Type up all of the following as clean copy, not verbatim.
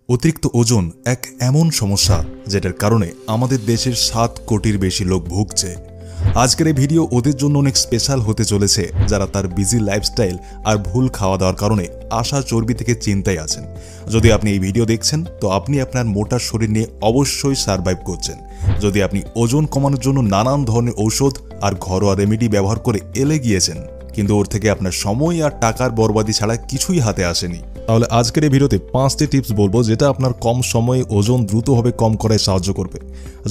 অতিরিক্ত ওজন এক এমন সমস্যা যেটার কারণে আমাদের দেশের 7 কোটির বেশি লোক ভুগছে। আজকের এই ভিডিও ওদের জন্য অনেক স্পেশাল হতে চলেছে, যারা তার বিজি লাইফস্টাইল আর ভুল খাওয়া দাওয়ার কারণে আসা চর্বি থেকে চিন্তায় আছেন। যদি আপনি এই ভিডিও দেখছেন তো আপনি আপনার মোটা শরীর নিয়ে অবশ্যই সারভাইভ করছেন। যদি আপনি ওজন কমানোর জন্য নানান ধরনের ঔষধ আর ঘরোয়া রেমেডি ব্যবহার করে এলে গিয়েছেন, কিন্তু ওর থেকে আপনার সময় আর টাকার বরবাদি ছাড়া কিছুই হাতে আসেনি, তাহলে আজকের এই ভিডিওতে 5টি টিপস বলবো যেটা আপনার কম সময়ে ওজন দ্রুতভাবে কম করায় সাহায্য করবে।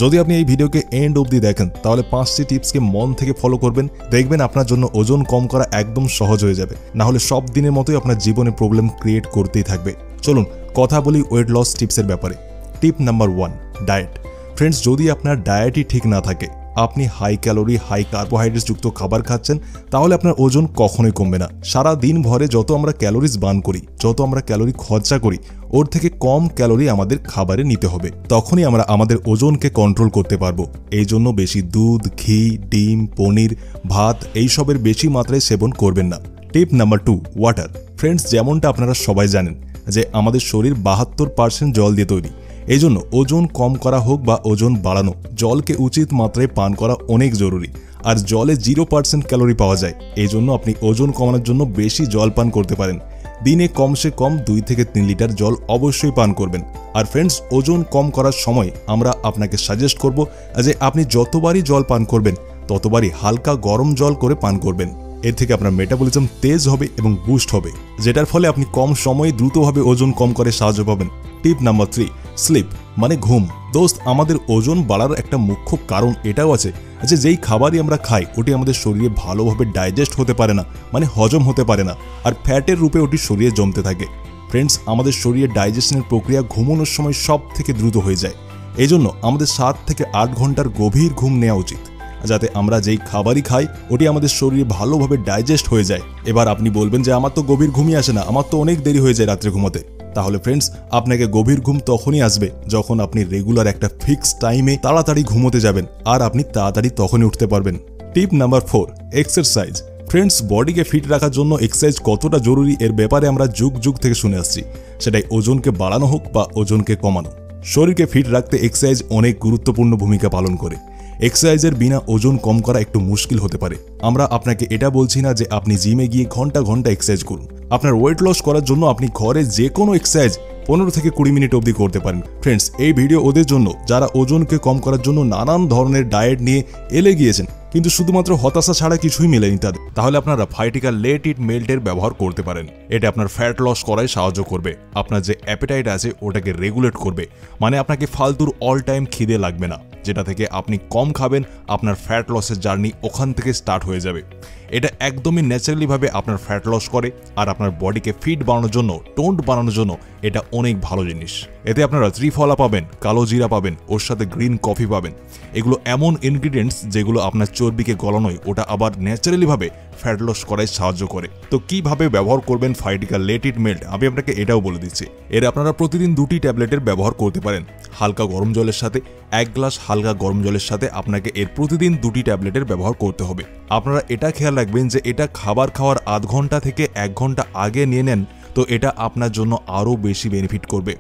যদি আপনি এই ভিডিওকে এন্ড অবধি দেখেন তাহলে 5টি টিপসকে মন থেকে ফলো করবেন, দেখবেন আপনার জন্য ওজন কম করা একদম সহজ হয়ে যাবে। না হলে সব দিনের মতোই আপনার জীবনে প্রবলেম ক্রিয়েট করতেই থাকবে। চলুন কথা বলি ওয়েট লস টিপসের ব্যাপারে। টিপ নাম্বার 1, ডায়েট। ফ্রেন্ডস, যদি আপনার ডায়েটই ঠিক না থাকে, আপনি হাই ক্যালোরি হাই কার্বোহাইড্রেট যুক্ত খাবার খাচ্ছেন, তাহলে আপনার ওজন কখনোই কমবে না। সারা দিন ভরে যত আমরা ক্যালোরিজ বার্ন করি, যত আমরা ক্যালোরি খরচা করি, ওর থেকে কম ক্যালোরি আমাদের খাবারে নিতে হবে। তখনই আমরা আমাদের ওজনকে কন্ট্রোল করতে পারবো। এই জন্য বেশি দুধ, ঘি, ডিম, পনির, ভাত এইসবের বেশি মাত্রায় সেবন করবেন না। টিপ নাম্বার 2, ওয়াটার। ফ্রেন্ডস, যেমনটা আপনারা সবাই জানেন যে আমাদের শরীর 72% জল দিয়ে তৈরি। এই জন্য ওজন কম করা হোক বা ওজন বাড়ানো, জলকে উচিত মাত্রায় পান করা অনেক জরুরি। আর জলে 0% ক্যালোরি পাওয়া যায়। এই জন্য আপনি ওজন কমানোর জন্য বেশি জল পান করতে পারেন। দিনে কমসে কম 2 থেকে 3 লিটার জল অবশ্যই পান করবেন। আর ফ্রেন্ডস, ওজন কম করার সময় আমরা আপনাকে সাজেস্ট করব যে আপনি যতবারই জল পান করবেন ততবারই হালকা গরম জল করে পান করবেন। এর থেকে আপনার মেটাবলিজম তেজ হবে এবং বুস্ট হবে, যেটার ফলে আপনি কম সময়ে দ্রুতভাবে ওজন কম করে সাহায্য পাবেন। টিপ নাম্বার 3, স্লিপ মানে ঘুম। দোস্ত, আমাদের ওজন বাড়ার একটা মুখ্য কারণ এটাও আছে যে যেই খাবারই আমরা খাই ওটি আমাদের শরীরে ভালোভাবে ডাইজেস্ট হতে পারে না, মানে হজম হতে পারে না, আর ফ্যাটের রূপে ওটি শরীরে জমতে থাকে। ফ্রেন্ডস, আমাদের শরীরে ডাইজেশনের প্রক্রিয়া ঘুমানোর সময় সব থেকে দ্রুত হয়ে যায়। এই জন্য আমাদের 7 থেকে 8 ঘন্টার গভীর ঘুম নেওয়া উচিত, যাতে আমরা যেই খাবারই খাই ওটি আমাদের শরীরে ভালোভাবে ডাইজেস্ট হয়ে যায়। এবার আপনি বলবেন যে আমার তো গভীর ঘুমই আসে না, আমার তো অনেক দেরি হয়ে যায় রাত্রে ঘুমাতে। তাহলে ফ্রেন্ডস, আপনাকে গভীর ঘুম তখনই আসবে যখন আপনি রেগুলার একটা ফিক্স টাইমে তাড়াতাড়ি ঘুমোতে যাবেন, আর আপনি তাড়াতাড়ি তখনই উঠতে পারবেন। Tip number 4, exercise. ফ্রেন্ডস, বডিকে ফিট রাখার জন্য এক্সারসাইজ কতটা জরুরি এর ব্যাপারে আমরা যুগ যুগ থেকে শুনে আসছি। সেটাই ওজনকে বাড়ানো হোক বা ওজনকে কমানো, শরীরকে ফিট রাখতে এক্সারসাইজ অনেক গুরুত্বপূর্ণ ভূমিকা পালন করে। এক্সারসাইজের বিনা ওজন কম করা একটু মুশকিল হতে পারে। আমরা আপনাকে এটা বলছি না যে আপনি জিমে গিয়ে ঘন্টা ঘন্টা এক্সারসাইজ করুন। আপনার ওয়েট লস করার জন্য আপনি ঘরে যে কোনো এক্সারসাইজ 15 থেকে 20 মিনিট অবধি করতে পারেন। ফ্রেন্ডস, এই ভিডিও ওদের জন্য যারা ওজনকে কম করার জন্য নানান ধরনের ডায়েট নিয়ে এলে গিয়েছেন, কিন্তু শুধুমাত্র হতাশা ছাড়া কিছুই মেলেনি তাদের। তাহলে আপনারা ভাইটিকা লেট ইট মেল্টের ব্যবহার করতে পারেন। এটা আপনার ফ্যাট লস করায় সাহায্য করবে। আপনার যে অ্যাপেটাইট আছে ওটাকে রেগুলেট করবে, মানে আপনাকে ফালতুর অল টাইম খিদে লাগবে না, যেটা থেকে আপনি কম খাবেন। আপনার ফ্যাট লসের জার্নি ওখান থেকে স্টার্ট হয়ে যাবে। এটা একদমই ন্যাচারালিভাবে আপনার ফ্যাট লস করে, আর আপনার বডিকে ফিট বানানোর জন্য, টোন্ড বানানোর জন্য এটা অনেক ভালো জিনিস। এতে আপনারা ত্রিফলা পাবেন, কালো জিরা পাবেন, ওর সাথে গ্রিন কফি পাবেন। এগুলো এমন ইনগ্রিডিয়েন্টস যেগুলো আপনার চর্বিকে গলানোয়, ওটা আবার ন্যাচারালিভাবে ফ্যাট লস করায় সাহায্য করে। তো কিভাবে ব্যবহার করবেন ভাইটিকা লেট ইট মেল্ট, আমি আপনাকে এটাও বলে দিচ্ছি। এর আপনারা প্রতিদিন 2টি ট্যাবলেটের ব্যবহার করতে পারেন। হালকা গরম জলের সাথে 1 গ্লাস হালকা গরম জলের সাথে আপনাকে এর প্রতিদিন 2টি ট্যাবলেটের ব্যবহার করতে হবে। আপনারা এটা খেয়াল রাখবেন যে এটা খাবার খাওয়ার আধ ঘন্টা থেকে 1 ঘন্টা আগে নিয়ে নেন, তো এটা আপনার জন্য আরও বেশি বেনিফিট করবে।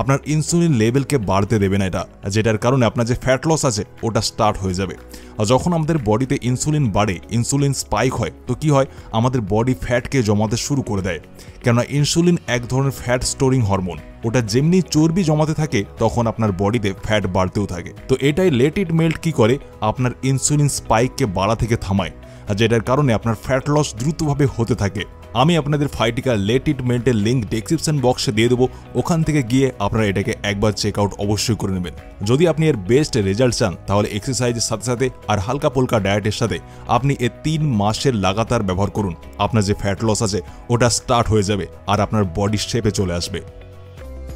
আপনার ইনসুলিন লেভেলকে বাড়তে দেবে না এটা, যেটার কারণে আপনার যে ফ্যাট লস আছে ওটা স্টার্ট হয়ে যাবে। আর যখন আমাদের বডিতে ইনসুলিন বাড়ে, ইনসুলিন স্পাইক হয়, তো কি হয়, আমাদের বডি ফ্যাটকে জমাতে শুরু করে দেয়। কেননা ইনসুলিন এক ধরনের ফ্যাট স্টোরিং হরমোন। ওটা যেমনি চর্বি জমাতে থাকে তখন আপনার বডিতে ফ্যাট বাড়তেও থাকে। তো এটাই লেট ইট মেল্ট কি করে, আপনার ইনসুলিন স্পাইককে বাড়া থেকে থামায়, আর যেটার কারণে আপনার ফ্যাট লস দ্রুতভাবে হতে থাকে। আমি আপনাদের Bhai Tika let it মেল্টের link description বক্সে দিয়ে দেবো, ওখান থেকে গিয়ে আপনারা এটাকে একবার চেক আউট অবশ্যই করে নেবেন। যদি আপনি এর বেস্ট রেজাল্ট চান তাহলে এক্সারসাইজের সাথে সাথে আর হালকা পোলকা ডায়েটের সাথে আপনি এর 3 মাসের লাগাতার ব্যবহার করুন। আপনার যে ফ্যাট লস আছে ওটা স্টার্ট হয়ে যাবে, আর আপনার বডি শেপে চলে আসবে।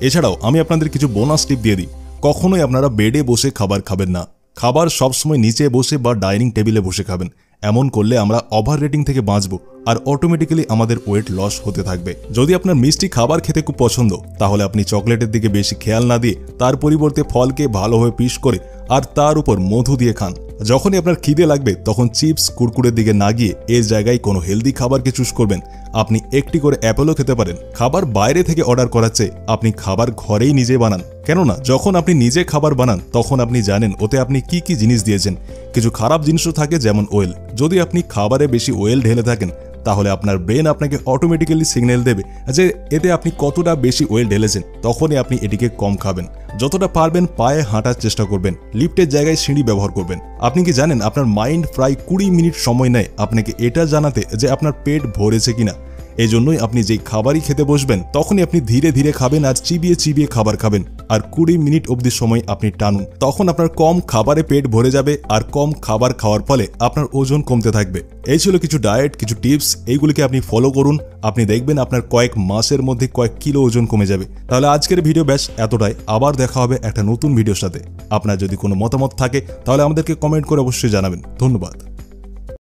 এছাড়াও আমি আপনাদের কিছু বোনাস টিপ দিয়ে দিই। কখনোই আপনারা বেডে বসে খাবার খাবেন না। খাবার সবসময় নিচে বসে বা ডাইনিং টেবিলে বসে খাবেন। এমন করলে আমরা ওভার রেটিং থেকে বাঁচবো আর অটোমেটিক্যালি আমাদের ওয়েট লস হতে থাকবে। যদি আপনার মিষ্টি খাবার খেতে খুব পছন্দ, তাহলে আপনি চকলেটের দিকে বেশি খেয়াল না দিয়ে তার পরিবর্তে ফলকে ভালোভাবে পিস করে আর তার উপর মধু দিয়ে খান। যখনই আপনার খিদে লাগবে তখন চিপস কুরকুরের দিকে না গিয়ে এর জায়গায় কোনো হেলদি খাবারকে চুজ করবেন। আপনি একটি করে অ্যাপেলও খেতে পারেন। খাবার বাইরে থেকে অর্ডার করার চেয়ে আপনি খাবার ঘরেই নিজে বানান। কেননা যখন আপনি নিজে খাবার বানান তখন আপনি জানেন ওতে আপনি কি কি জিনিস দিয়েছেন। কিছু খারাপ জিনিসও থাকে, যেমন ওয়েল। যদি আপনি খাবারে বেশি ওয়েল ঢেলে থাকেন তাহলে আপনার ব্রেন আপনাকে অটোমেটিক্যালি সিগন্যাল দেবে যে এতে আপনি কতটা বেশি ওয়েল ঢেলেছেন, তখনই আপনি এটিকে কম খাবেন। যতটা পারবেন পায়ে হাঁটার চেষ্টা করবেন, লিফটের জায়গায় সিঁড়ি ব্যবহার করবেন। আপনি কি জানেন আপনার মাইন্ড প্রায় 20 মিনিট সময় নেয় আপনাকে এটা জানাতে যে আপনার পেট ভরেছে কিনা। এই জন্যই আপনি যেই খাবারই খেতে বসবেন তখনই আপনি ধীরে ধীরে খাবেন আর চিবিয়ে চিবিয়ে খাবার খাবেন। আর 20 মিনিট অবধি সময় আপনি টানুন, তখন আপনার কম খাবারে পেট ভরে যাবে আর কম খাবার খাওয়ার ফলে আপনার ওজন কমতে থাকবে। এই ছিল কিছু ডায়েট, কিছু টিপস, এইগুলিকে আপনি ফলো করুন। আপনি দেখবেন আপনার কয়েক মাসের মধ্যে কয়েক কিলো ওজন কমে যাবে। তাহলে আজকের ভিডিও ব্যাস এতটাই। আবার দেখা হবে একটা নতুন ভিডিওর সাথে। আপনার যদি কোনো মতামত থাকে তাহলে আমাদেরকে কমেন্ট করে অবশ্যই জানাবেন। ধন্যবাদ।